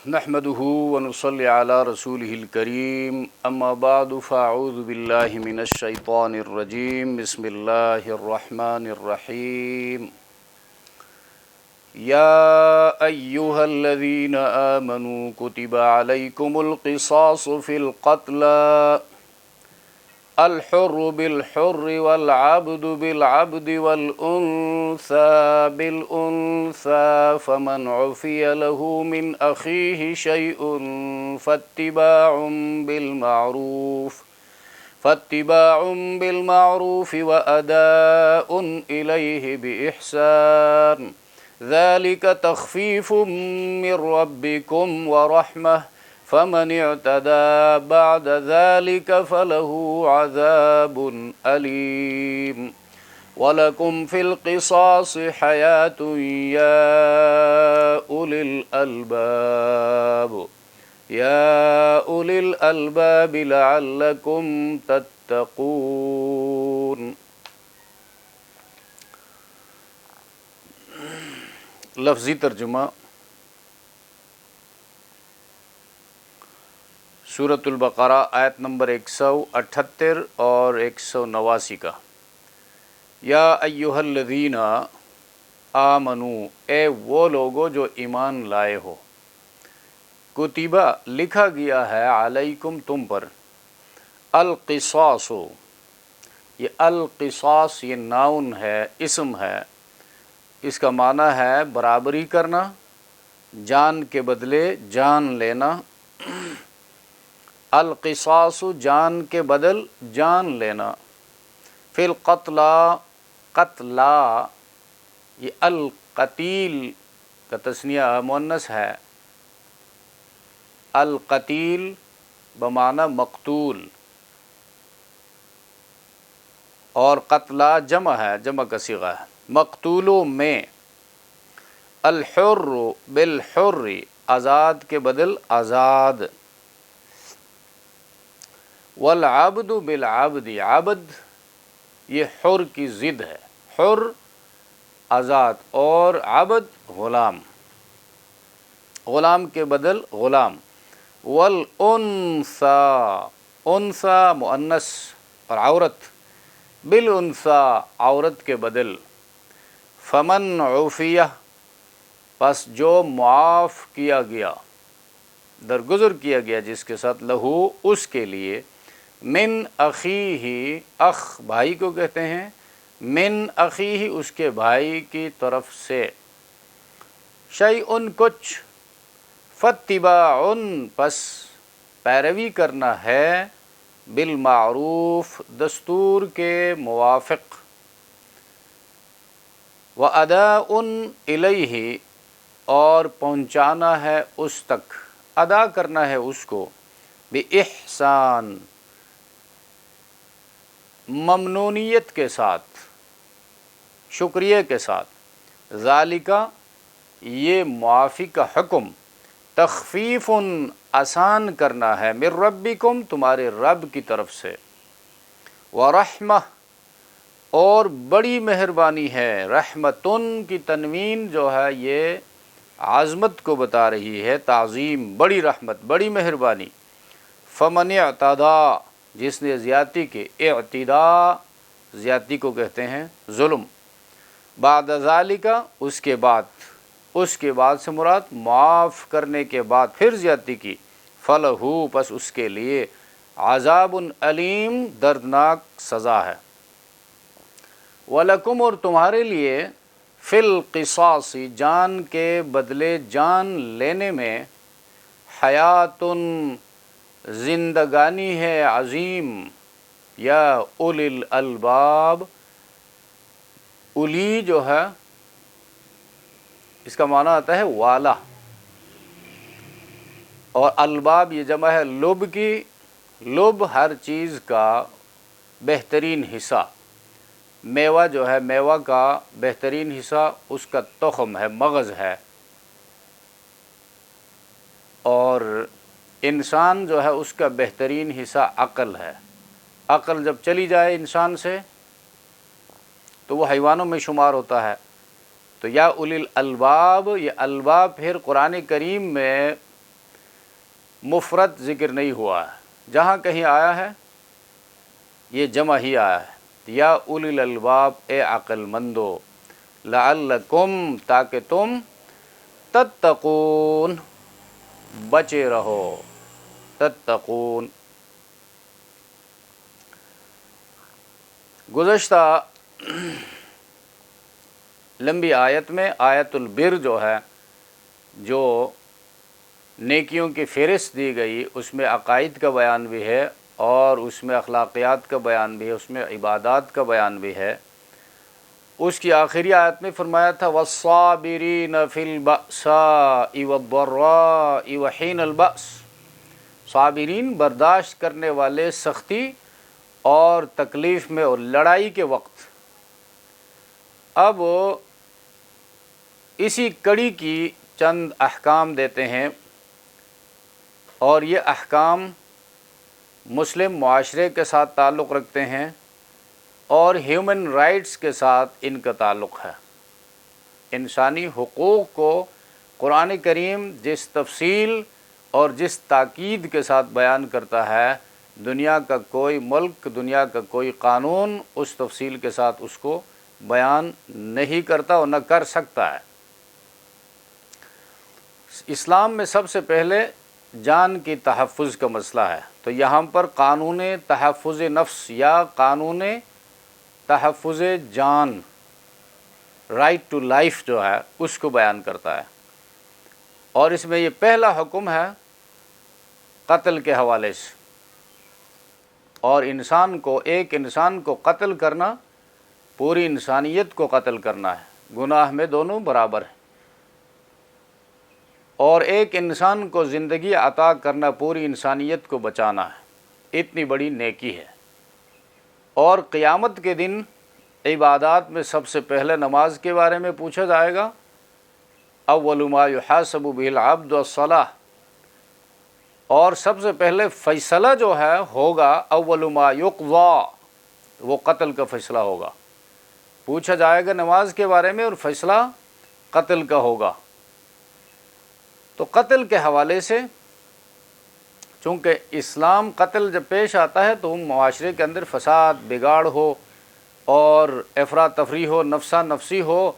نحمده ونصلي على رسوله الكريم اما بعد فاعوذ بالله من الشيطان الرجيم بسم الله الرحمن الرحيم يا أيها الذين آمنوا كتب عليكم القصاص في القتلى الحر بالحر والعبد بالعبد والأنثى بالأنثى فمن عفي له من أخيه شيء فاتباع بالمعروف وأداء إليه بإحسان ذلك تخفيف من ربكم ورحمة فمن اعتدى بعد ذلك فله عذاب أليم ولكم في القصاص حياة يا أولي الألباب لعلكم تتقون۔ لفظی ترجمہ سورۃ البقرہ آیت نمبر 178 اور 189 کا۔ یا ایھا الذین آمنو، اے وہ لوگو جو ایمان لائے ہو، کتبہ لکھا گیا ہے، علیکم تم پر، القصاص، یہ القصاص یہ ناؤن ہے، اسم ہے، اس کا معنی ہے برابری کرنا، جان کے بدلے جان لینا۔ القصاص جان کے بدل جان لینا۔ فی القتلى، قتلا یہ القتیل کا تثنیہ مؤنث ہے، القتیل بمعنی مقتول، اور قتلا جمع ہے، جمع کا صیغہ ہے، مقتولوں میں۔ الحر بالحر آزاد کے بدل آزاد، والعبد بالعبد، عبد یہ حر کی ضد ہے، حر آزاد اور عبد غلام، غلام کے بدل غلام۔ والانثى، انثى مؤنث اور عورت، بالانثى عورت کے بدل۔ فمن عفیہ، پس جو معاف کیا گیا، درگزر کیا گیا جس کے ساتھ، لہو اس کے لیے، من اخیہ، اخ بھائی کو کہتے ہیں، من اخیہ اس کے بھائی کی طرف سے، شیئن کچھ، فاتباع پس پیروی کرنا ہے، بالمعروف دستور کے موافق، واداء الیہ اور پہنچانا ہے اس تک، ادا کرنا ہے اس کو، بإحسان ممنونیت کے ساتھ، شکریہ کے ساتھ۔ ذالک یہ معافی کا حکم، تخفیف آسان کرنا ہے، من ربکم تمہارے رب کی طرف سے، ورحمہ اور بڑی مہربانی ہے۔ رحمتن کی تنوین جو ہے یہ عظمت کو بتا رہی ہے، تعظیم، بڑی رحمت، بڑی مہربانی۔ فمن اعتدی جس نے زیادتی کی، اعتداء زیادتی کو کہتے ہیں ظلم، بعد ذالک اس کے بعد سے مراد معاف کرنے کے بعد پھر زیادتی کی، فلہو پس اس کے لیے، عذاب علیم دردناک سزا ہے۔ وَلَكُمْ اور تمہارے لیے، فی القصاص جان کے بدلے جان لینے میں، حیاتن زندگانی ہے عظیم، یا اولی الالباب، اولی جو ہے اس کا معنی آتا ہے والا، اور الباب یہ جمع ہے لب کی، لب ہر چیز کا بہترین حصہ، میوہ جو ہے میوہ کا بہترین حصہ اس کا تخم ہے، مغز ہے، اور انسان جو ہے اس کا بہترین حصہ عقل ہے۔ عقل جب چلی جائے انسان سے تو وہ حیوانوں میں شمار ہوتا ہے۔ تو یا اولی الالباب، یہ الباب پھر قرآن کریم میں مفرد ذکر نہیں ہوا ہے، جہاں کہیں آیا ہے یہ جمع ہی آیا ہے۔ یا اولی الالباب، اے عقل مندو، لعلکم، تاکہ تم، تتقون، بچے رہو، تتقون۔ گزشتہ لمبی آیت میں آیت البر جو ہے، جو نیکیوں کی فہرست دی گئی، اس میں عقائد کا بیان بھی ہے اور اس میں اخلاقیات کا بیان بھی ہے، اس میں عبادات کا بیان بھی ہے۔ اس کی آخری آیت میں فرمایا تھا وَالصَّابِرِينَ فِي الْبَأْسَاءِ وَالضَّرَّاءِ وَحِينَ الْبَأْسِ، صابرین برداشت کرنے والے سختی اور تکلیف میں اور لڑائی کے وقت۔ اب اسی کڑی کی چند احکام دیتے ہیں، اور یہ احکام مسلم معاشرے کے ساتھ تعلق رکھتے ہیں اور ہیومن رائٹس کے ساتھ ان کا تعلق ہے۔ انسانی حقوق کو قرآن کریم جس تفصیل اور جس تاکید کے ساتھ بیان کرتا ہے، دنیا کا کوئی ملک، دنیا کا کوئی قانون اس تفصیل کے ساتھ اس کو بیان نہیں کرتا اور نہ کر سکتا ہے۔ اسلام میں سب سے پہلے جان کی تحفظ کا مسئلہ ہے، تو یہاں پر قانون تحفظ نفس یا قانون تحفظ جان، رائٹ ٹو لائف جو ہے، اس کو بیان کرتا ہے، اور اس میں یہ پہلا حکم ہے قتل کے حوالے سے، اور ایک انسان کو قتل کرنا پوری انسانیت کو قتل کرنا ہے، گناہ میں دونوں برابر ہیں، اور ایک انسان کو زندگی عطا کرنا پوری انسانیت کو بچانا ہے، اتنی بڑی نیکی ہے۔ اور قیامت کے دن عبادات میں سب سے پہلے نماز کے بارے میں پوچھا جائے گا، اول ما یحاسب بہ العبد الصلاۃ، اور سب سے پہلے فیصلہ جو ہے ہوگا اول ما یقضی، وہ قتل کا فیصلہ ہوگا، پوچھا جائے گا نماز کے بارے میں اور فیصلہ قتل کا ہوگا۔ تو قتل کے حوالے سے، چونکہ اسلام قتل جب پیش آتا ہے تو معاشرے کے اندر فساد، بگاڑ ہو اور افراتفری ہو، نفسا نفسی ہو،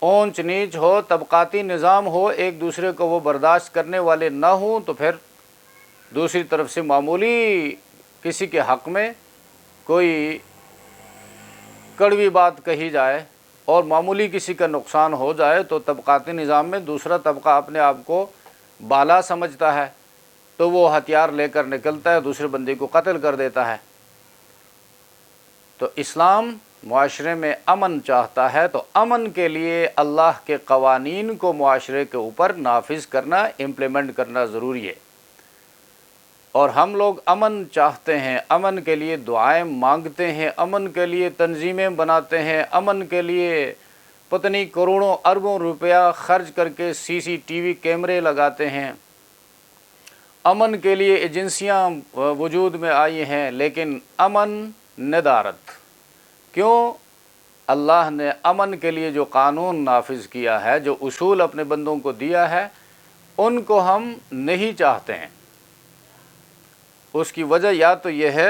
اونچ نیچ ہو، طبقاتی نظام ہو، ایک دوسرے کو وہ برداشت کرنے والے نہ ہوں، تو پھر دوسری طرف سے معمولی کسی کے حق میں کوئی کڑوی بات کہی جائے اور معمولی کسی کا نقصان ہو جائے تو طبقاتی نظام میں دوسرا طبقہ اپنے آپ کو بالا سمجھتا ہے، تو وہ ہتھیار لے کر نکلتا ہے، دوسرے بندے کو قتل کر دیتا ہے۔ تو اسلام معاشرے میں امن چاہتا ہے، تو امن کے لیے اللہ کے قوانین کو معاشرے کے اوپر نافذ کرنا، امپلیمنٹ کرنا ضروری ہے۔ اور ہم لوگ امن چاہتے ہیں، امن کے لیے دعائیں مانگتے ہیں، امن کے لیے تنظیمیں بناتے ہیں، امن کے لیے پتہ نہیں کروڑوں اربوں روپیہ خرچ کر کے CCTV کیمرے لگاتے ہیں، امن کے لیے ایجنسیاں وجود میں آئی ہیں، لیکن امن ندارت۔ کیوں؟ اللہ نے امن کے لیے جو قانون نافذ کیا ہے، جو اصول اپنے بندوں کو دیا ہے، ان کو ہم نہیں چاہتے ہیں۔ اس کی وجہ یا تو یہ ہے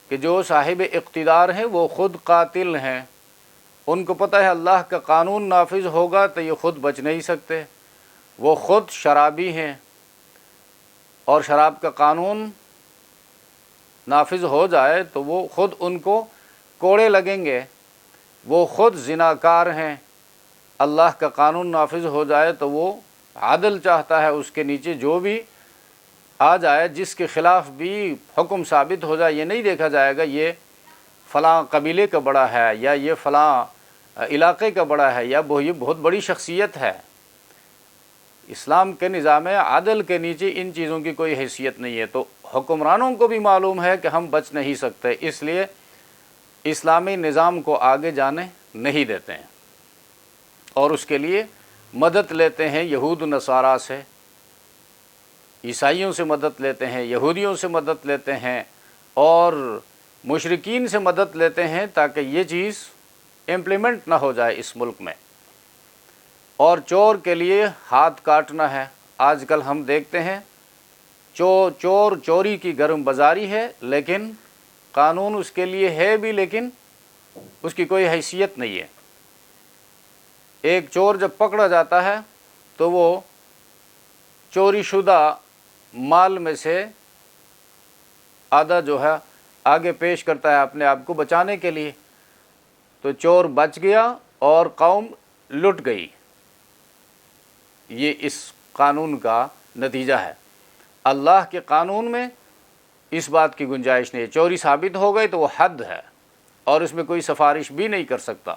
کہ جو صاحب اقتدار ہیں وہ خود قاتل ہیں، ان کو پتہ ہے اللہ کا قانون نافذ ہوگا تو یہ خود بچ نہیں سکتے، وہ خود شرابی ہیں، اور شراب کا قانون نافذ ہو جائے تو وہ خود ان کو کوڑے لگیں گے، وہ خود زناکار ہیں، اللہ کا قانون نافذ ہو جائے تو وہ عدل چاہتا ہے، اس کے نیچے جو بھی آ جائے، جس کے خلاف بھی حکم ثابت ہو جائے، یہ نہیں دیکھا جائے گا یہ فلاں قبیلے کا بڑا ہے یا یہ فلاں علاقے کا بڑا ہے یا یہ بہت بڑی شخصیت ہے۔ اسلام کے نظام عدل کے نیچے ان چیزوں کی کوئی حیثیت نہیں ہے، تو حکمرانوں کو بھی معلوم ہے کہ ہم بچ نہیں سکتے، اس لیے اسلامی نظام کو آگے جانے نہیں دیتے ہیں، اور اس کے لیے مدد لیتے ہیں یہود و نصارہ سے، عیسائیوں سے مدد لیتے ہیں، یہودیوں سے مدد لیتے ہیں، اور مشرکین سے مدد لیتے ہیں تاکہ یہ چیز امپلیمنٹ نہ ہو جائے اس ملک میں۔ اور چور کے لیے ہاتھ کاٹنا ہے۔ آج کل ہم دیکھتے ہیں چور چوری کی گرم بازاری ہے، لیکن قانون اس کے لیے ہے بھی، لیکن اس کی کوئی حیثیت نہیں ہے۔ ایک چور جب پکڑا جاتا ہے تو وہ چوری شدہ مال میں سے آدھا جو ہے آگے پیش کرتا ہے اپنے آپ کو بچانے کے لیے، تو چور بچ گیا اور قوم لٹ گئی۔ یہ اس قانون کا نتیجہ ہے۔ اللہ کے قانون میں اس بات کی گنجائش نہیں ہے۔ چوری ثابت ہو گئی تو وہ حد ہے، اور اس میں کوئی سفارش بھی نہیں کر سکتا۔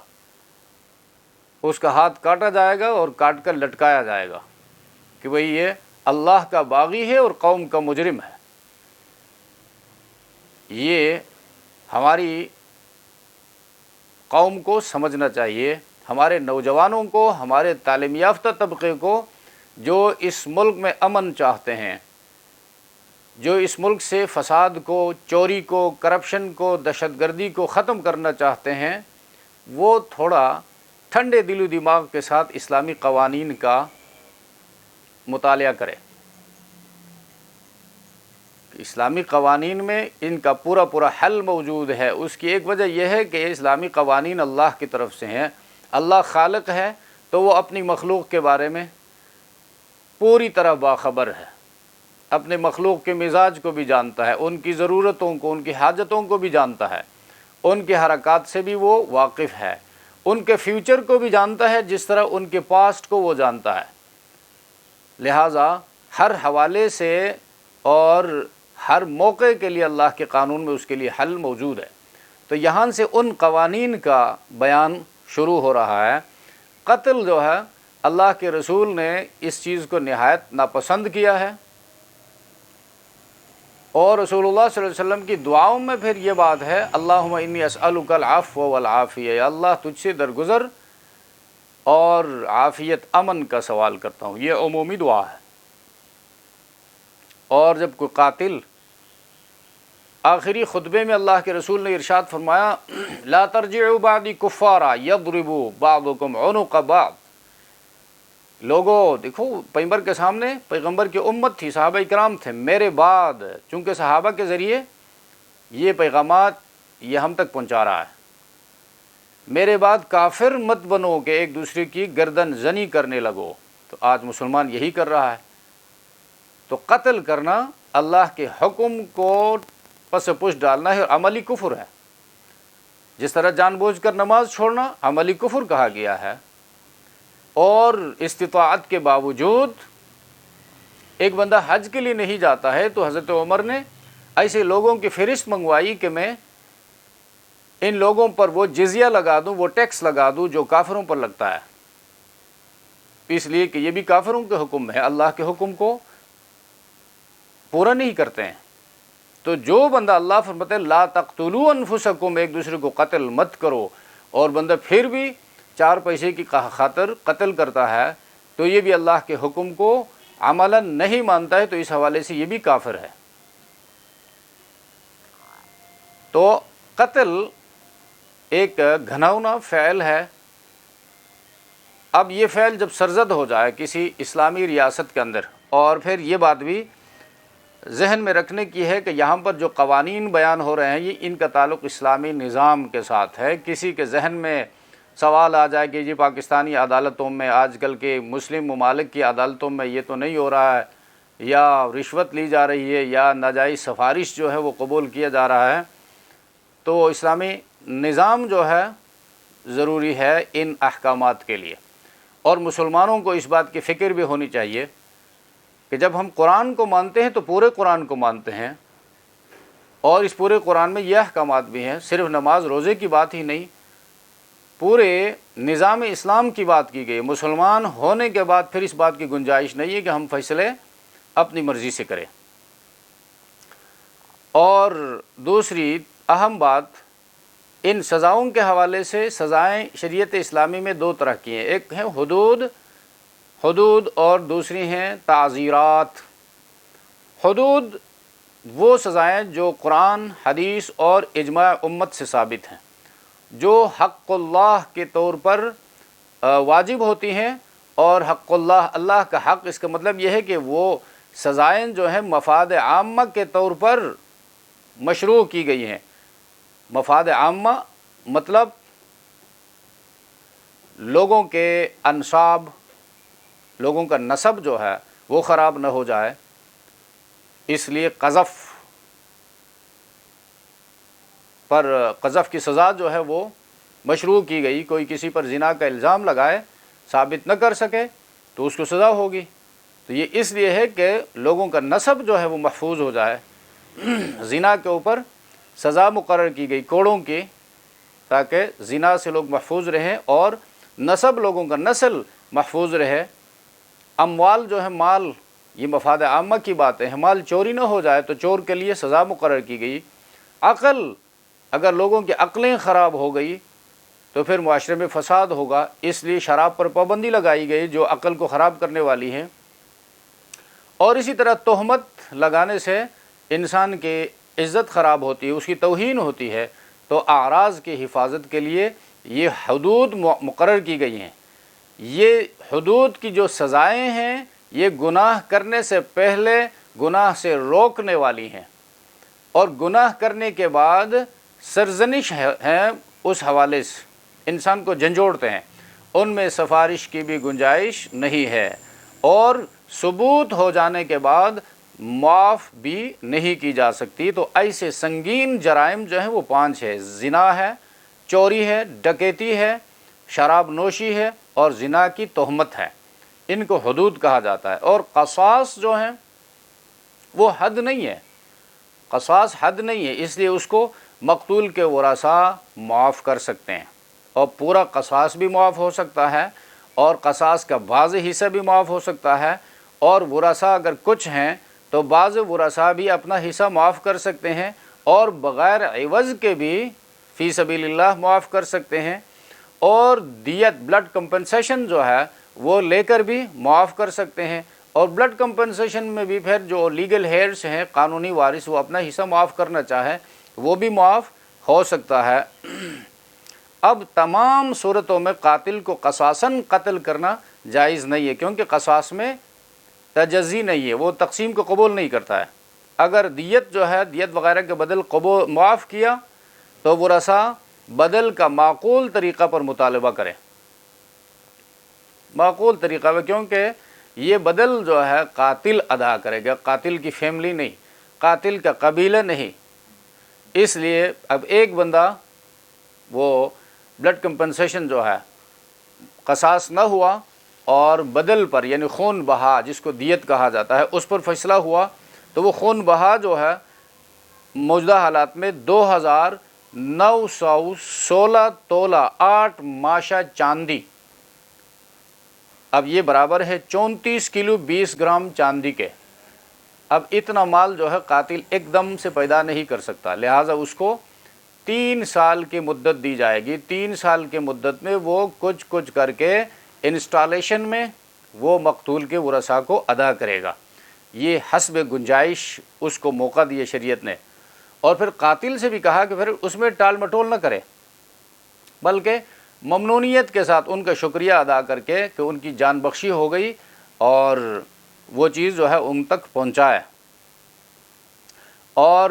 اس کا ہاتھ کاٹا جائے گا اور کاٹ کر لٹکایا جائے گا کہ بھئی یہ اللہ کا باغی ہے اور قوم کا مجرم ہے۔ یہ ہماری قوم کو سمجھنا چاہیے، ہمارے نوجوانوں کو، ہمارے تعلیم یافتہ طبقے کو، جو اس ملک میں امن چاہتے ہیں، جو اس ملک سے فساد کو، چوری کو، کرپشن کو، دہشت گردی کو ختم کرنا چاہتے ہیں، وہ تھوڑا ٹھنڈے دل و دماغ کے ساتھ اسلامی قوانین کا مطالعہ کرے۔ اسلامی قوانین میں ان کا پورا حل موجود ہے۔ اس کی ایک وجہ یہ ہے کہ اسلامی قوانین اللہ کی طرف سے ہیں۔ اللہ خالق ہے تو وہ اپنی مخلوق کے بارے میں پوری طرح باخبر ہے، اپنے مخلوق کے مزاج کو بھی جانتا ہے، ان کی ضرورتوں کو، ان کی حاجتوں کو بھی جانتا ہے، ان کی حرکات سے بھی وہ واقف ہے، ان کے فیوچر کو بھی جانتا ہے جس طرح ان کے پاسٹ کو وہ جانتا ہے۔ لہٰذا ہر حوالے سے اور ہر موقع کے لیے اللہ کے قانون میں اس کے لیے حل موجود ہے۔ تو یہاں سے ان قوانین کا بیان شروع ہو رہا ہے۔ قتل جو ہے، اللہ کے رسول نے اس چیز کو نہایت ناپسند کیا ہے، اور رسول اللہ صلی اللہ علیہ وسلم کی دعاؤں میں پھر یہ بات ہے، اللہم انی اسألک العفو والعافیہ، یا اللہ تجھ سے درگزر اور عافیت، امن کا سوال کرتا ہوں۔ یہ عمومی دعا ہے۔ اور جب کوئی قاتل، آخری خطبے میں اللہ کے رسول نے ارشاد فرمایا، لا ترجعوا بعدی کفارا یضرب بعضکم عنق بعض۔ لوگوں دیکھو، پیغمبر کے سامنے، پیغمبر کی امت تھی، صحابہ کرام تھے، میرے بعد چونکہ صحابہ کے ذریعے یہ پیغامات یہ ہم تک پہنچا رہا ہے، میرے بعد کافر مت بنو کہ ایک دوسرے کی گردن زنی کرنے لگو۔ تو آج مسلمان یہی کر رہا ہے۔ تو قتل کرنا اللہ کے حکم کو پس پش ڈالنا ہے، اور عملی کفر ہے۔ جس طرح جان بوجھ کر نماز چھوڑنا عملی کفر کہا گیا ہے، اور استطاعت کے باوجود ایک بندہ حج کے لیے نہیں جاتا ہے تو حضرت عمر نے ایسے لوگوں کی فہرست منگوائی کہ میں ان لوگوں پر وہ جزیہ لگا دوں، وہ ٹیکس لگا دوں جو کافروں پر لگتا ہے، اس لیے کہ یہ بھی کافروں کے حکم ہے، اللہ کے حکم کو پورا نہیں کرتے ہیں۔ تو جو بندہ، اللہ فرماتے ہیں لا تقتلوا انفسکم، ایک دوسرے کو قتل مت کرو، اور بندہ پھر بھی 4 پیسے کی خاطر قتل کرتا ہے تو یہ بھی اللہ کے حکم کو عملاً نہیں مانتا ہے، تو اس حوالے سے یہ بھی کافر ہے۔ تو قتل ایک گھناؤنا فعل ہے۔ اب یہ فعل جب سرزد ہو جائے کسی اسلامی ریاست کے اندر، اور پھر یہ بات بھی ذہن میں رکھنے کی ہے کہ یہاں پر جو قوانین بیان ہو رہے ہیں یہ ان کا تعلق اسلامی نظام کے ساتھ ہے۔ کسی کے ذہن میں سوال آ جائے کہ یہ پاکستانی عدالتوں میں، آج کل کے مسلم ممالک کی عدالتوں میں یہ تو نہیں ہو رہا ہے، یا رشوت لی جا رہی ہے، یا ناجائز سفارش جو ہے وہ قبول کیا جا رہا ہے، تو اسلامی نظام جو ہے ضروری ہے ان احکامات کے لیے۔ اور مسلمانوں کو اس بات کی فکر بھی ہونی چاہیے کہ جب ہم قرآن کو مانتے ہیں تو پورے قرآن کو مانتے ہیں، اور اس پورے قرآن میں یہ احکامات بھی ہیں، صرف نماز روزے کی بات ہی نہیں، پورے نظام اسلام کی بات کی گئی۔ مسلمان ہونے کے بعد پھر اس بات کی گنجائش نہیں ہے کہ ہم فیصلے اپنی مرضی سے کریں۔ اور دوسری اہم بات، ان سزاؤں کے حوالے سے سزائیں شریعت اسلامی میں 2 طرح کی ہیں، ایک ہیں حدود اور دوسری ہیں تعزیرات۔ حدود وہ سزائیں جو قرآن، حدیث اور اجماع امت سے ثابت ہیں، جو حق اللہ کے طور پر واجب ہوتی ہیں، اور حق اللہ، اللہ کا حق، اس کا مطلب یہ ہے کہ وہ سزائیں جو ہیں مفاد عامہ کے طور پر مشروع کی گئی ہیں۔ مفاد عامہ مطلب لوگوں کے انساب، لوگوں کا نسب جو ہے وہ خراب نہ ہو جائے، اس لیے قذف کی سزا جو ہے وہ مشروع کی گئی۔ کوئی کسی پر زنا کا الزام لگائے، ثابت نہ کر سکے تو اس کو سزا ہوگی۔ تو یہ اس لیے ہے کہ لوگوں کا نسب جو ہے وہ محفوظ ہو جائے۔ زنا کے اوپر سزا مقرر کی گئی کوڑوں کی، تاکہ زنا سے لوگ محفوظ رہیں اور نسب، لوگوں کا نسل محفوظ رہے۔ اموال جو ہے، مال، یہ مفاد عامہ کی باتیں ہیں، مال چوری نہ ہو جائے تو چور کے لیے سزا مقرر کی گئی۔ عقل، اگر لوگوں کی عقلیں خراب ہو گئی تو پھر معاشرے میں فساد ہوگا، اس لیے شراب پر پابندی لگائی گئی جو عقل کو خراب کرنے والی ہے۔ اور اسی طرح تہمت لگانے سے انسان کی عزت خراب ہوتی ہے، اس کی توہین ہوتی ہے، تو اعراض کی حفاظت کے لیے یہ حدود مقرر کی گئی ہیں۔ یہ حدود کی جو سزائیں ہیں یہ گناہ کرنے سے پہلے گناہ سے روکنے والی ہیں، اور گناہ کرنے کے بعد سرزنش ہیں اس حوالے سے، انسان کو جھنجھوڑتے ہیں، ان میں سفارش کی بھی گنجائش نہیں ہے، اور ثبوت ہو جانے کے بعد معاف بھی نہیں کی جا سکتی۔ تو ایسے سنگین جرائم جو ہیں وہ 5 ہے: زنا ہے، چوری ہے، ڈکیتی ہے، شراب نوشی ہے، اور زنا کی تہمت ہے۔ ان کو حدود کہا جاتا ہے۔ اور قصاص جو ہیں وہ حد نہیں ہے، قصاص حد نہیں ہے، اس لیے اس کو مقتول کے ورثاء معاف کر سکتے ہیں، اور پورا قصاص بھی معاف ہو سکتا ہے، اور قصاص کا بعض حصہ بھی معاف ہو سکتا ہے، اور ورثاء اگر کچھ ہیں تو بعض ورثاء بھی اپنا حصہ معاف کر سکتے ہیں، اور بغیر عوض کے بھی فی سبیل اللہ معاف کر سکتے ہیں، اور دیت، بلڈ کمپنسیشن جو ہے وہ لے کر بھی معاف کر سکتے ہیں۔ اور بلڈ کمپنسیشن میں بھی پھر جو لیگل ہیئرس ہیں، قانونی وارث، وہ اپنا حصہ معاف کرنا چاہے وہ بھی معاف ہو سکتا ہے۔ اب تمام صورتوں میں قاتل کو قصاصاً قتل کرنا جائز نہیں ہے، کیونکہ قصاص میں تجزی نہیں ہے، وہ تقسیم کو قبول نہیں کرتا ہے۔ اگر دیت جو ہے، دیت وغیرہ کے بدل معاف کیا تو ورثاء بدل کا معقول طریقہ پر مطالبہ کریں، معقول طریقہ پر، کیونکہ یہ بدل جو ہے قاتل ادا کرے گا، قاتل کی فیملی نہیں، قاتل کا قبیلہ نہیں۔ اس لیے اب ایک بندہ وہ بلڈ کمپنسیشن جو ہے قصاص نہ ہوا، اور بدل پر یعنی خون بہا، جس کو دیت کہا جاتا ہے، اس پر فیصلہ ہوا، تو وہ خون بہا جو ہے موجودہ حالات میں 2916 تولہ 8 ماشا چاندی، اب یہ برابر ہے 34 کلو 20 گرام چاندی کے۔ اب اتنا مال جو ہے قاتل ایک دم سے پیدا نہیں کر سکتا، لہٰذا اس کو 3 سال کی مدت دی جائے گی۔ 3 سال کی مدت میں وہ کچھ کر کے انسٹالیشن میں وہ مقتول کے ورثاء کو ادا کرے گا۔ یہ حسب گنجائش اس کو موقع دیے شریعت نے، اور پھر قاتل سے بھی کہا کہ پھر اس میں ٹال مٹول نہ کرے، بلکہ ممنونیت کے ساتھ ان کا شکریہ ادا کر کے کہ ان کی جان بخشی ہو گئی، اور وہ چیز جو ہے ان تک پہنچائے۔ اور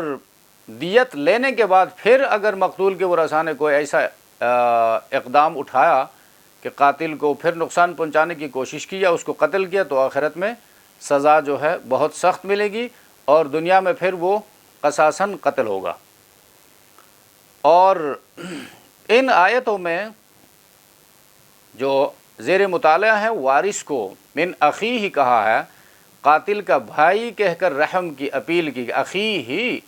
دیت لینے کے بعد پھر اگر مقتول کے ورثاء نے کوئی ایسا اقدام اٹھایا کہ قاتل کو پھر نقصان پہنچانے کی کوشش کی یا اس کو قتل کیا، تو آخرت میں سزا جو ہے بہت سخت ملے گی، اور دنیا میں پھر وہ قصاصاً قتل ہوگا۔ اور ان آیتوں میں جو زیر مطالعہ ہے، وارث کو من اخی ہی کہا ہے، قاتل کا بھائی کہہ کر رحم کی اپیل کی، اخی ہی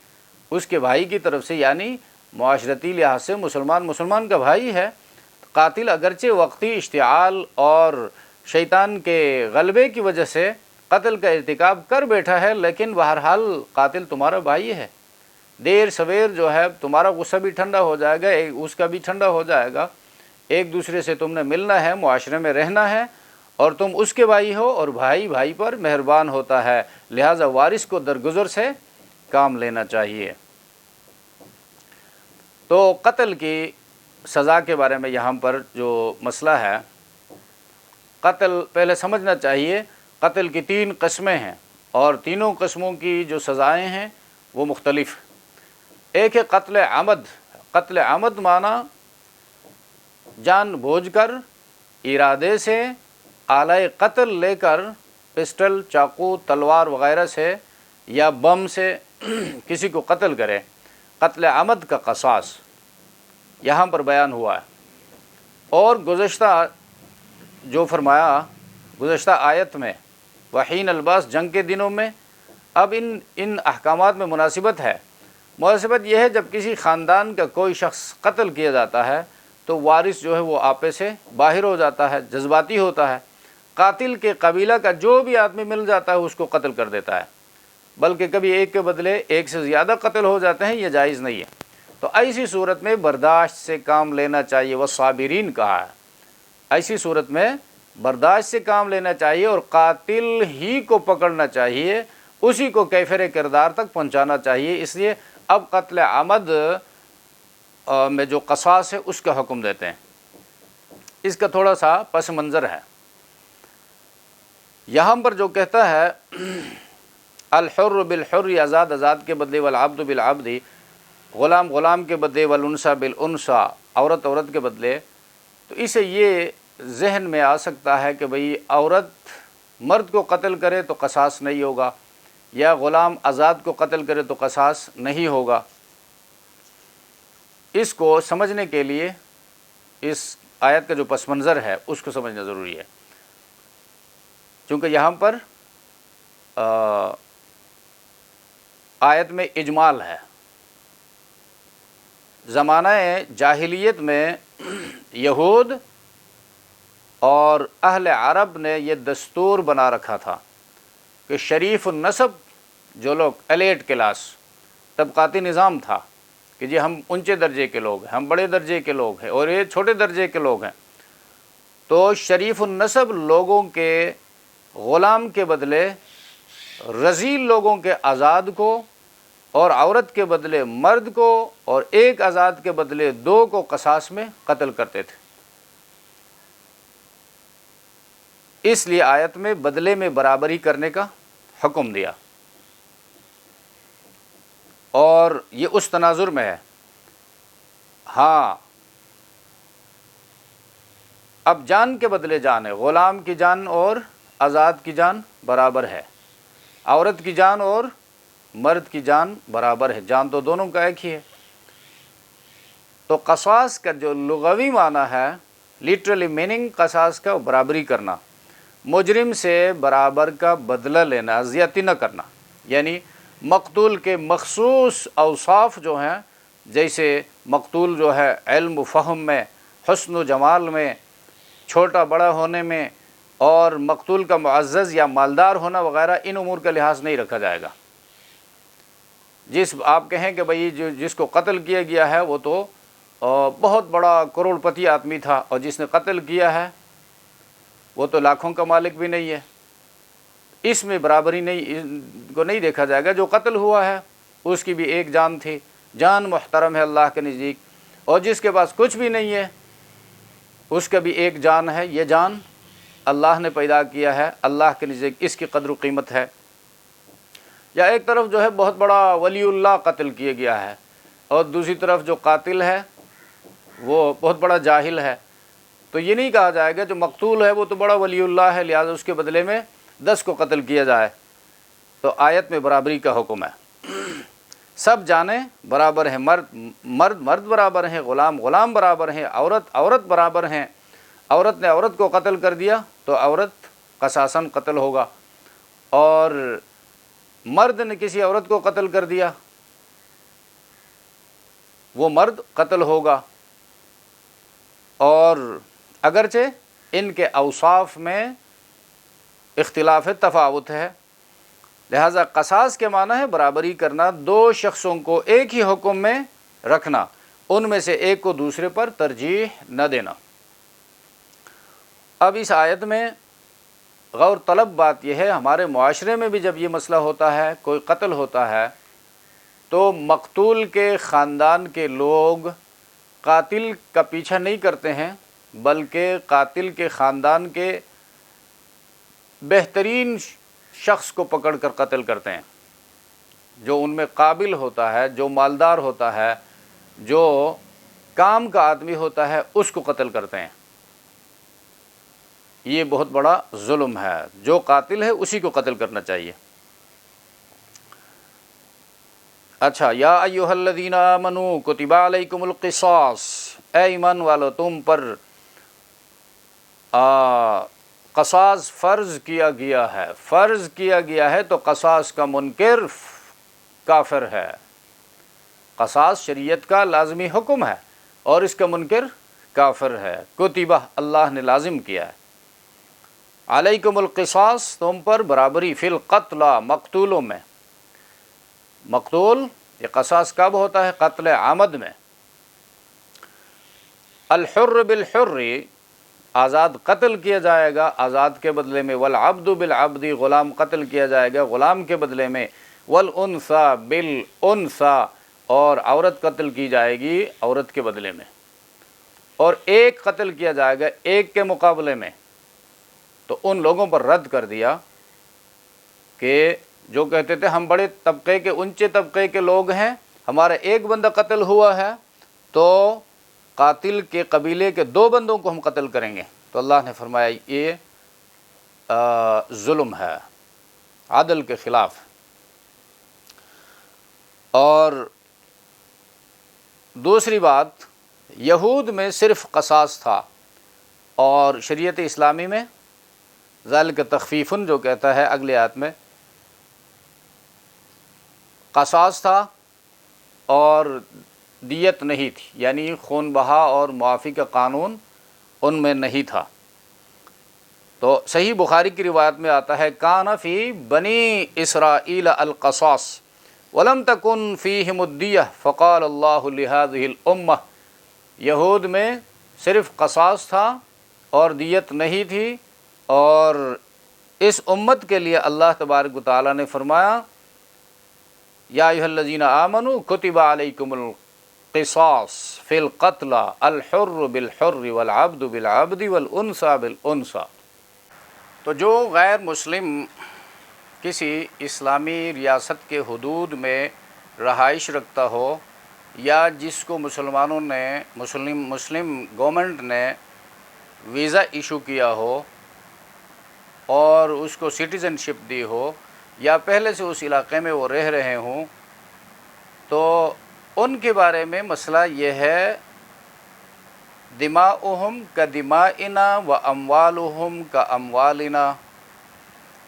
اس کے بھائی کی طرف سے، یعنی معاشرتی لحاظ سے مسلمان کا بھائی ہے۔ قاتل اگرچہ وقتی اشتعال اور شیطان کے غلبے کی وجہ سے قتل کا ارتکاب کر بیٹھا ہے، لیکن بہرحال قاتل تمہارا بھائی ہے، دیر سویر جو ہے تمہارا غصہ بھی ٹھنڈا ہو جائے گا، اس کا بھی ٹھنڈا ہو جائے گا، ایک دوسرے سے تم نے ملنا ہے، معاشرے میں رہنا ہے، اور تم اس کے بھائی ہو، اور بھائی بھائی پر مہربان ہوتا ہے، لہٰذا وارث کو درگزر سے کام لینا چاہیے۔ تو قتل کی سزا کے بارے میں یہاں پر جو مسئلہ ہے، قتل پہلے سمجھنا چاہیے، قتل کی 3 قسمیں ہیں۔ اور تینوں قسموں کی جو سزائیں ہیں وہ مختلف۔ ایک ہے قتل عمد۔ قتل عمد معنی جان بوجھ کر ارادے سے آلہ قتل لے کر پسٹل، چاقو، تلوار وغیرہ سے یا بم سے کسی کو قتل کرے۔ قتل عمد کا قصاص یہاں پر بیان ہوا ہے۔ اور گزشتہ جو فرمایا گزشتہ آیت میں وحین الباس، جنگ کے دنوں میں، اب ان احکامات میں مناسبت ہے۔ مناسبت یہ ہے جب کسی خاندان کا کوئی شخص قتل کیا جاتا ہے تو وارث جو ہے وہ آپے سے باہر ہو جاتا ہے، جذباتی ہوتا ہے، قاتل کے قبیلہ کا جو بھی آدمی مل جاتا ہے اس کو قتل کر دیتا ہے، بلکہ کبھی ایک کے بدلے ایک سے زیادہ قتل ہو جاتے ہیں، یہ جائز نہیں ہے۔ تو ایسی صورت میں برداشت سے کام لینا چاہیے، والصابرین کہا ہے۔ ایسی صورت میں برداشت سے کام لینا چاہیے اور قاتل ہی کو پکڑنا چاہیے، اسی کو کیفر کردار تک پہنچانا چاہیے۔ اس لیے اب قتل عمد میں جو قصاص ہے اس کا حکم دیتے ہیں۔ اس کا تھوڑا سا پس منظر ہے۔ یہاں پر جو کہتا ہے الحر بالحر، آزاد آزاد کے بدلے، والعبد بالعبد، غلام غلام کے بدلے، والانثى بالانثى، عورت عورت کے بدلے، تو اسے یہ ذہن میں آ سکتا ہے کہ بھئی عورت مرد کو قتل کرے تو قصاص نہیں ہوگا، یا غلام آزاد کو قتل کرے تو قصاص نہیں ہوگا۔ اس کو سمجھنے کے لیے اس آیت کا جو پس منظر ہے اس کو سمجھنا ضروری ہے، چونکہ یہاں پر آیت میں اجمال ہے۔ زمانہ جاہلیت میں یہود اور اہل عرب نے یہ دستور بنا رکھا تھا کہ شریف النسب جو لوگ، ایلیٹ کلاس، طبقاتی نظام تھا کہ جی ہم اونچے درجے کے لوگ ہیں، ہم بڑے درجے کے لوگ ہیں اور یہ چھوٹے درجے کے لوگ ہیں، تو شریف النسب لوگوں کے غلام کے بدلے رذیل لوگوں کے آزاد کو، اور عورت کے بدلے مرد کو، اور ایک آزاد کے بدلے دو کو قصاص میں قتل کرتے تھے۔ اس لیے آیت میں بدلے میں برابری کرنے کا حکم دیا، اور یہ اس تناظر میں ہے۔ ہاں، اب جان کے بدلے جان ہے، غلام کی جان اور آزاد کی جان برابر ہے، عورت کی جان اور مرد کی جان برابر ہے، جان تو دونوں کا ایک ہی ہے۔ تو قصاص کا جو لغوی معنی ہے، لٹرلی میننگ قصاص کا برابری کرنا، مجرم سے برابر کا بدلہ لینا، زیادتی نہ کرنا، یعنی مقتول کے مخصوص اوصاف جو ہیں، جیسے مقتول جو ہے علم و فہم میں، حسن و جمال میں، چھوٹا بڑا ہونے میں، اور مقتول کا معزز یا مالدار ہونا وغیرہ، ان امور کا لحاظ نہیں رکھا جائے گا۔ آپ کہیں کہ بھئی جس کو قتل کیا گیا ہے وہ تو بہت بڑا کروڑ پتی آدمی تھا، اور جس نے قتل کیا ہے وہ تو لاکھوں کا مالک بھی نہیں ہے، اس میں برابری کو نہیں دیکھا جائے گا۔ جو قتل ہوا ہے اس کی بھی ایک جان تھی، جان محترم ہے اللہ کے نزدیک، اور جس کے پاس کچھ بھی نہیں ہے اس کا بھی ایک جان ہے، یہ جان اللہ نے پیدا کیا ہے، اللہ کے نزدیک اس کی قدر و قیمت ہے۔ یا ایک طرف جو ہے بہت بڑا ولی اللہ قتل کیا گیا ہے، اور دوسری طرف جو قاتل ہے وہ بہت بڑا جاہل ہے، تو یہ نہیں کہا جائے گا جو مقتول ہے وہ تو بڑا ولی اللہ ہے لہذا اس کے بدلے میں 10 کو قتل کیا جائے۔ تو آیت میں برابری کا حکم ہے، سب جانیں برابر ہیں، مرد برابر ہیں، غلام برابر ہیں، عورت برابر ہیں۔ عورت نے عورت کو قتل کر دیا تو عورت قصاصاً قتل ہوگا، اور مرد نے کسی عورت کو قتل کر دیا وہ مرد قتل ہوگا، اور اگرچہ ان کے اوصاف میں اختلاف تفاوت ہے، لہذا قصاص کے معنی ہے برابری کرنا، دو شخصوں کو ایک ہی حکم میں رکھنا، ان میں سے ایک کو دوسرے پر ترجیح نہ دینا۔ اب اس آیت میں غور طلب بات یہ ہے، ہمارے معاشرے میں بھی جب یہ مسئلہ ہوتا ہے، کوئی قتل ہوتا ہے، تو مقتول کے خاندان کے لوگ قاتل کا پیچھا نہیں کرتے ہیں، بلکہ قاتل کے خاندان کے بہترین شخص کو پکڑ کر قتل کرتے ہیں، جو ان میں قابل ہوتا ہے، جو مالدار ہوتا ہے، جو کام کا آدمی ہوتا ہے، اس کو قتل کرتے ہیں۔ یہ بہت بڑا ظلم ہے، جو قاتل ہے اسی کو قتل کرنا چاہیے۔ اچھا، یا ایھا الذین آمنوا کتب علیکم القصاص، اے ایمان والو تم پر قصاص فرض کیا گیا ہے۔ فرض کیا گیا ہے تو قصاص کا منکر کافر ہے۔ قصاص شریعت کا لازمی حکم ہے اور اس کا منکر کافر ہے۔ کتبہ اللہ نے لازم کیا ہے، علیکم القصاص تم پر برابری، فی القتلى مقتولوں میں۔ مقتول یہ قصاص کب ہوتا ہے؟ قتل عمد میں۔ الحر بالحر آزاد قتل کیا جائے گا آزاد کے بدلے میں، والعبد بالعبد غلام قتل کیا جائے گا غلام کے بدلے میں، والانثى بالانثى اور عورت قتل کی جائے گی عورت کے بدلے میں، اور ایک قتل کیا جائے گا ایک کے مقابلے میں۔ تو ان لوگوں پر رد کر دیا کہ جو کہتے تھے ہم بڑے طبقے کے اونچے طبقے کے لوگ ہیں، ہمارا ایک بندہ قتل ہوا ہے تو قاتل کے قبیلے کے 2 بندوں کو ہم قتل کریں گے۔ تو اللہ نے فرمایا یہ ظلم ہے، عدل کے خلاف۔ اور دوسری بات، یہود میں صرف قصاص تھا اور شریعت اسلامی میں ذالک تخفیفن جو کہتا ہے اگلے آیت میں، قصاص تھا اور دیت نہیں تھی، یعنی خون بہا اور معافی کا قانون ان میں نہیں تھا۔ تو صحیح بخاری کی روایت میں آتا ہے کان فی بنی اسرائیل القصاص ولم تکن فیہم الدیہ فقال اللہ لہذہ الامہ، یہود میں صرف قصاص تھا اور دیت نہیں تھی، اور اس امت کے لیے اللہ تبارک و تعالیٰ نے فرمایا یا ایھا الذین آمنوا کتب علیکم القصاص فی القتلى الحر بالحر والعبد بالعبد والانثى بالانثى۔ تو جو غیر مسلم کسی اسلامی ریاست کے حدود میں رہائش رکھتا ہو، یا جس کو مسلمانوں نے مسلم گورنمنٹ نے ویزا ایشو کیا ہو اور اس کو سٹیزن شپ دی ہو، یا پہلے سے اس علاقے میں وہ رہ رہے ہوں، تو ان کے بارے میں مسئلہ یہ ہے دماؤہم کدمائنا و اموالہم کاموالنا،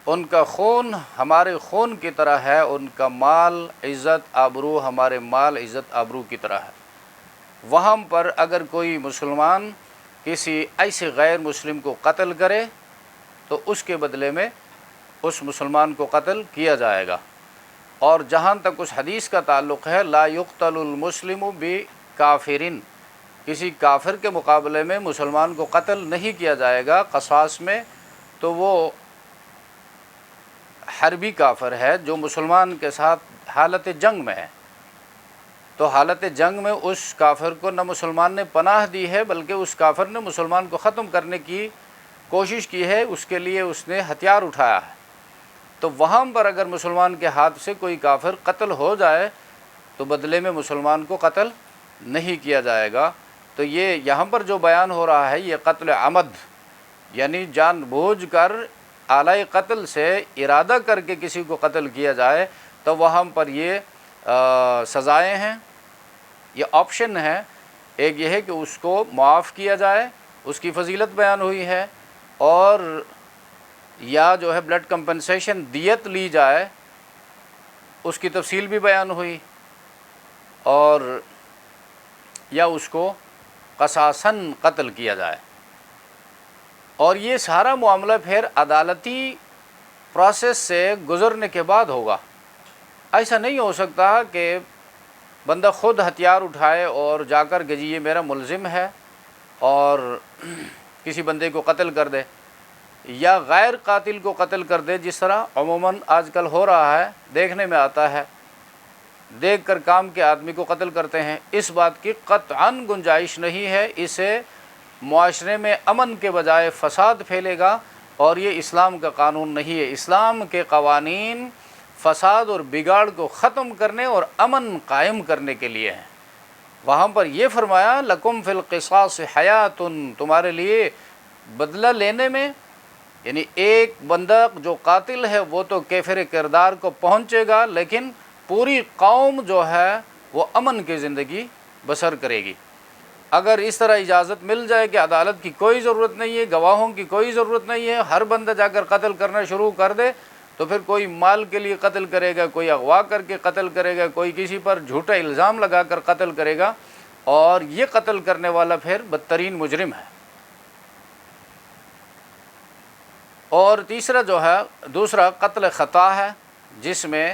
ان کا خون ہمارے خون کی طرح ہے، ان کا مال عزت آبرو ہمارے مال عزت آبرو کی طرح ہے۔ وہاں پر اگر کوئی مسلمان کسی ایسے غیر مسلم کو قتل کرے تو اس کے بدلے میں اس مسلمان کو قتل کیا جائے گا۔ اور جہاں تک اس حدیث کا تعلق ہے لا یقتل المسلم بکافرن، کسی کافر کے مقابلے میں مسلمان کو قتل نہیں کیا جائے گا قصاص میں، تو وہ حربی کافر ہے جو مسلمان کے ساتھ حالت جنگ میں ہے۔ تو حالت جنگ میں اس کافر کو نہ مسلمان نے پناہ دی ہے بلکہ اس کافر نے مسلمان کو ختم کرنے کی کوشش کی ہے، اس کے لیے اس نے ہتھیار اٹھایا ہے۔ تو وہاں پر اگر مسلمان کے ہاتھ سے کوئی کافر قتل ہو جائے تو بدلے میں مسلمان کو قتل نہیں کیا جائے گا۔ تو یہ یہاں پر جو بیان ہو رہا ہے یہ قتل عمد، یعنی جان بوجھ کر اعلی قتل سے ارادہ کر کے کسی کو قتل کیا جائے تو وہاں پر یہ سزائیں ہیں، یہ آپشن ہے۔ ایک یہ ہے کہ اس کو معاف کیا جائے، اس کی فضیلت بیان ہوئی ہے، اور یا جو ہے بلڈ کمپنسیشن دیت لی جائے اس کی تفصیل بھی بیان ہوئی، اور یا اس کو قصاصاً قتل کیا جائے۔ اور یہ سارا معاملہ پھر عدالتی پروسیس سے گزرنے کے بعد ہوگا۔ ایسا نہیں ہو سکتا کہ بندہ خود ہتھیار اٹھائے اور جا کر کہ جی یہ میرا ملزم ہے اور کسی بندے کو قتل کر دے، یا غیر قاتل کو قتل کر دے، جس طرح عموماً آج کل ہو رہا ہے، دیکھنے میں آتا ہے، دیکھ کر کام کے آدمی کو قتل کرتے ہیں۔ اس بات کی قطعاً گنجائش نہیں ہے، اسے معاشرے میں امن کے بجائے فساد پھیلے گا اور یہ اسلام کا قانون نہیں ہے۔ اسلام کے قوانین فساد اور بگاڑ کو ختم کرنے اور امن قائم کرنے کے لیے ہیں۔ وہاں پر یہ فرمایا لکم فی القصاص حیات، تمہارے لیے بدلہ لینے میں، یعنی ایک بندہ جو قاتل ہے وہ تو کیفر کردار کو پہنچے گا، لیکن پوری قوم جو ہے وہ امن کی زندگی بسر کرے گی۔ اگر اس طرح اجازت مل جائے کہ عدالت کی کوئی ضرورت نہیں ہے، گواہوں کی کوئی ضرورت نہیں ہے، ہر بندہ جا کر قتل کرنا شروع کر دے، تو پھر کوئی مال کے لیے قتل کرے گا، کوئی اغوا کر کے قتل کرے گا، کوئی کسی پر جھوٹا الزام لگا کر قتل کرے گا، اور یہ قتل کرنے والا پھر بدترین مجرم ہے۔ اور تیسرا جو ہے، دوسرا قتل خطا ہے، جس میں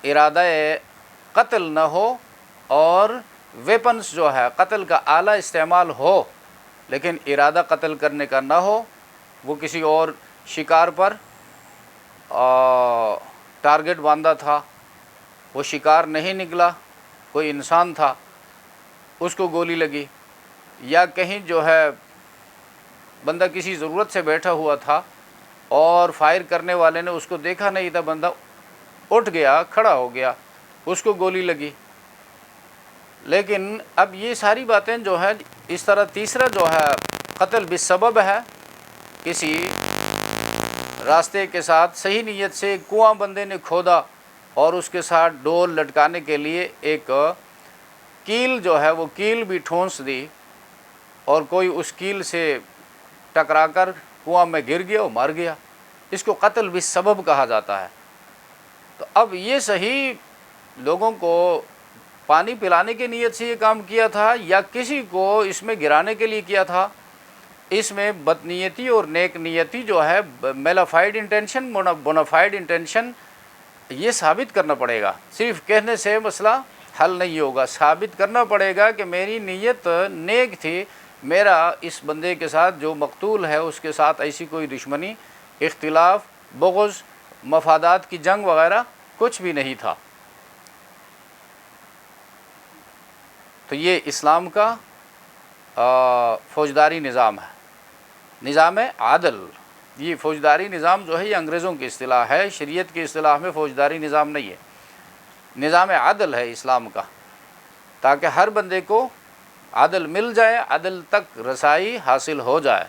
ارادہ قتل نہ ہو اور ویپنز جو ہے قتل کا آلہ استعمال ہو لیکن ارادہ قتل کرنے کا نہ ہو، وہ کسی اور شکار پر ٹارگٹ باندھا تھا، وہ شکار نہیں نکلا، کوئی انسان تھا، اس کو گولی لگی، یا کہیں جو ہے بندہ کسی ضرورت سے بیٹھا ہوا تھا اور فائر کرنے والے نے اس کو دیکھا نہیں تھا، بندہ اٹھ گیا، کھڑا ہو گیا، اس کو گولی لگی۔ لیکن اب یہ ساری باتیں جو ہے اس طرح، تیسرا جو ہے قتل بالسبب ہے، کسی راستے کے ساتھ صحیح نیت سے کنواں بندے نے کھودا اور اس کے ساتھ ڈول لٹکانے کے لیے ایک کیل جو ہے وہ کیل بھی ٹھونس دی، اور کوئی اس کیل سے ٹکرا کر کنواں میں گر گیا اور مر گیا، اس کو قتل بالسبب کہا جاتا ہے۔ تو اب یہ صحیح لوگوں کو پانی پلانے کی نیت سے یہ کام کیا تھا یا کسی کو اس میں گرانے کے لیے کیا تھا، اس میں بدنیتی اور نیک نیتی جو ہے، میلافائڈ انٹینشن، بونافائڈ انٹینشن، یہ ثابت کرنا پڑے گا۔ صرف کہنے سے مسئلہ حل نہیں ہوگا، ثابت کرنا پڑے گا کہ میری نیت نیک تھی، میرا اس بندے کے ساتھ جو مقتول ہے اس کے ساتھ ایسی کوئی دشمنی، اختلاف، بغض، مفادات کی جنگ وغیرہ کچھ بھی نہیں تھا۔ تو یہ اسلام کا فوجداری نظام ہے، نظام عادل۔ یہ فوجداری نظام جو ہے یہ انگریزوں کی اصطلاح ہے، شریعت کی اصطلاح میں فوجداری نظام نہیں ہے، نظام عادل ہے اسلام کا، تاکہ ہر بندے کو عدل مل جائے، عدل تک رسائی حاصل ہو جائے۔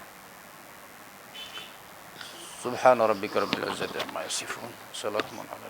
سبحان ربک رب العزت عما یصفون، سلام علی